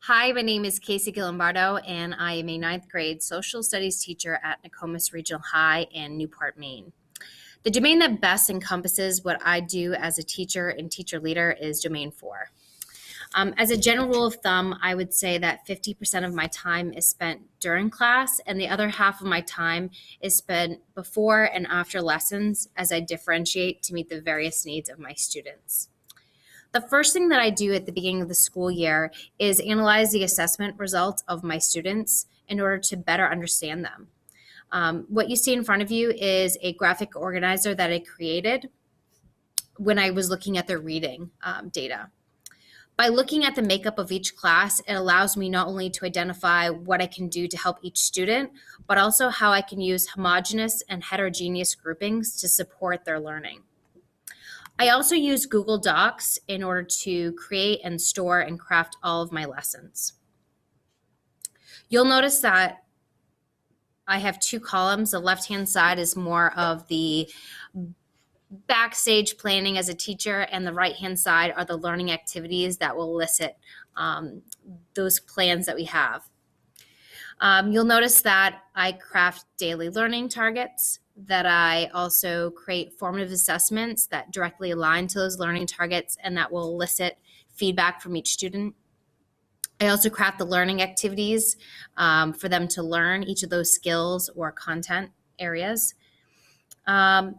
Hi, my name is Casey Gilombardo, and I am a ninth grade social studies teacher at Nokomis Regional High in Newport, Maine. The domain that best encompasses what I do as a teacher and teacher leader is Domain 4. As a general rule of thumb, I would say that 50% of my time is spent during class, and the other half of my time is spent before and after lessons as I differentiate to meet the various needs of my students. The first thing that I do at the beginning of the school year is analyze the assessment results of my students in order to better understand them. What you see in front of you is a graphic organizer that I created when I was looking at their reading data. By looking at the makeup of each class, it allows me not only to identify what I can do to help each student, but also how I can use homogeneous and heterogeneous groupings to support their learning. I also use Google Docs in order to create and store and craft all of my lessons. You'll notice that I have two columns. The left-hand side is more of the backstage planning as a teacher, and the right-hand side are the learning activities that will elicit those plans that we have. You'll notice that I craft daily learning targets, that I also create formative assessments that directly align to those learning targets and that will elicit feedback from each student. I also craft the learning activities for them to learn each of those skills or content areas. And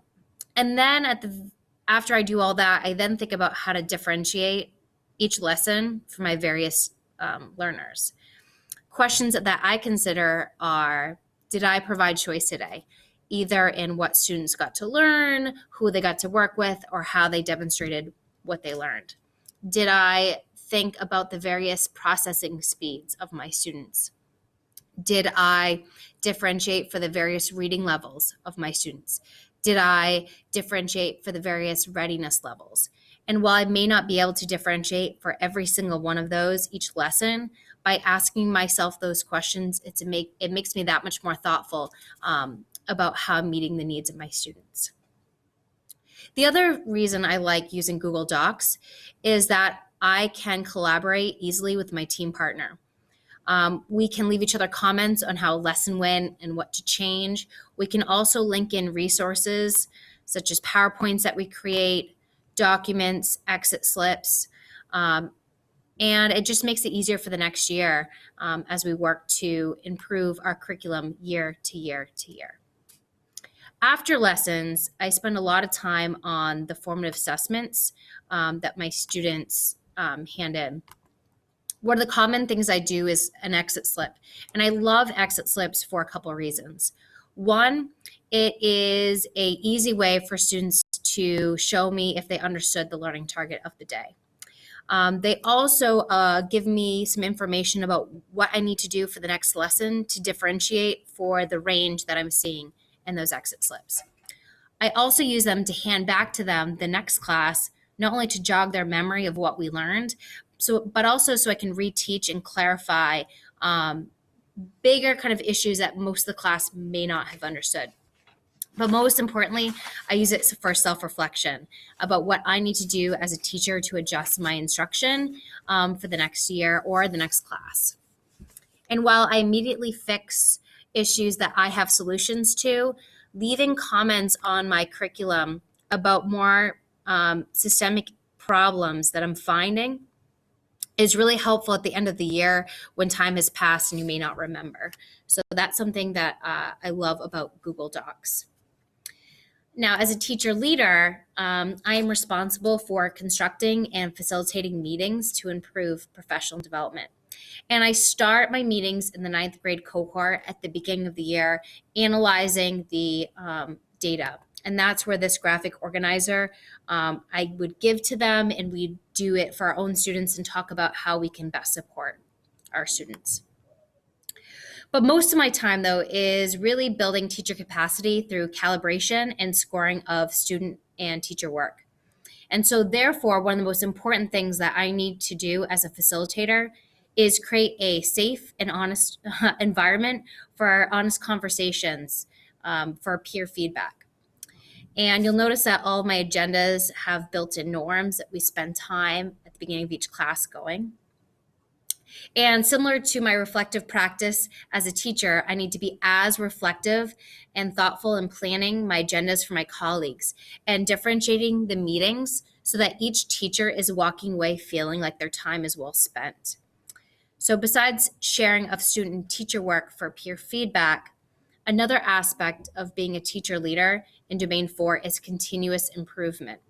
then after I do all that, I then think about how to differentiate each lesson for my various learners. Questions that I consider are, did I provide choice today? Either in what students got to learn, who they got to work with, or how they demonstrated what they learned. Did I think about the various processing speeds of my students? Did I differentiate for the various reading levels of my students? Did I differentiate for the various readiness levels? And while I may not be able to differentiate for every single one of those each lesson, by asking myself those questions, it makes me that much more thoughtful about how I'm meeting the needs of my students. The other reason I like using Google Docs is that I can collaborate easily with my team partner. We can leave each other comments on how a lesson went and what to change. We can also link in resources such as PowerPoints that we create, documents, exit slips, and it just makes it easier for the next year as we work to improve our curriculum year to year to year. After lessons, I spend a lot of time on the formative assessments that my students hand in. One of the common things I do is an exit slip, and I love exit slips for a couple of reasons. One, it is an easy way for students to show me if they understood the learning target of the day. They also give me some information about what I need to do for the next lesson to differentiate for the range that I'm seeing in those exit slips. I also use them to hand back to them the next class, not only to jog their memory of what we learned, but also so I can reteach and clarify bigger kind of issues that most of the class may not have understood. But most importantly, I use it for self-reflection about what I need to do as a teacher to adjust my instruction for the next year or the next class. And while I immediately fix issues that I have solutions to, leaving comments on my curriculum about more systemic problems that I'm finding is really helpful at the end of the year when time has passed and you may not remember. So that's something that I love about Google Docs. Now, as a teacher leader, I am responsible for constructing and facilitating meetings to improve professional development. And I start my meetings in the ninth grade cohort at the beginning of the year, analyzing the data. And that's where this graphic organizer I would give to them, and we do it for our own students and talk about how we can best support our students. But most of my time, though, is really building teacher capacity through calibration and scoring of student and teacher work. And so therefore, one of the most important things that I need to do as a facilitator is create a safe and honest environment for honest conversations for peer feedback. And you'll notice that all of my agendas have built-in norms that we spend time at the beginning of each class going. And similar to my reflective practice as a teacher, I need to be as reflective and thoughtful in planning my agendas for my colleagues and differentiating the meetings so that each teacher is walking away feeling like their time is well spent. So besides sharing of student and teacher work for peer feedback, another aspect of being a teacher leader in Domain 4 is continuous improvement.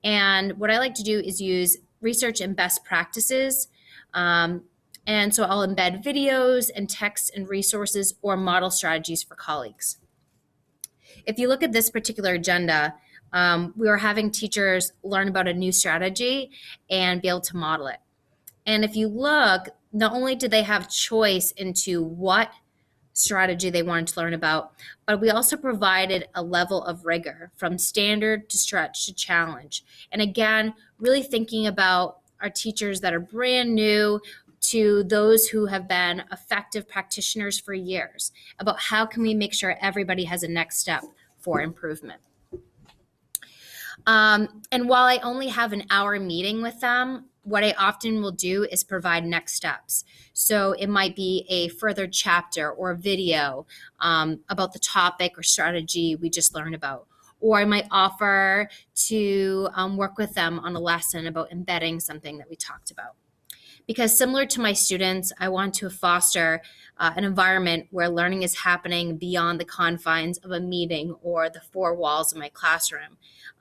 And what I like to do is use research and best practices. And so I'll embed videos and text and resources or model strategies for colleagues. If you look at this particular agenda, we are having teachers learn about a new strategy and be able to model it. And if you look, not only do they have choice into what strategy they wanted to learn about, but we also provided a level of rigor from standard to stretch to challenge. And again, really thinking about our teachers that are brand new to those who have been effective practitioners for years, about how can we make sure everybody has a next step for improvement. And while I only have an hour meeting with them, what I often will do is provide next steps. So it might be a further chapter or video about the topic or strategy we just learned about. Or I might offer to work with them on a lesson about embedding something that we talked about. Because similar to my students, I want to foster an environment where learning is happening beyond the confines of a meeting or the four walls of my classroom.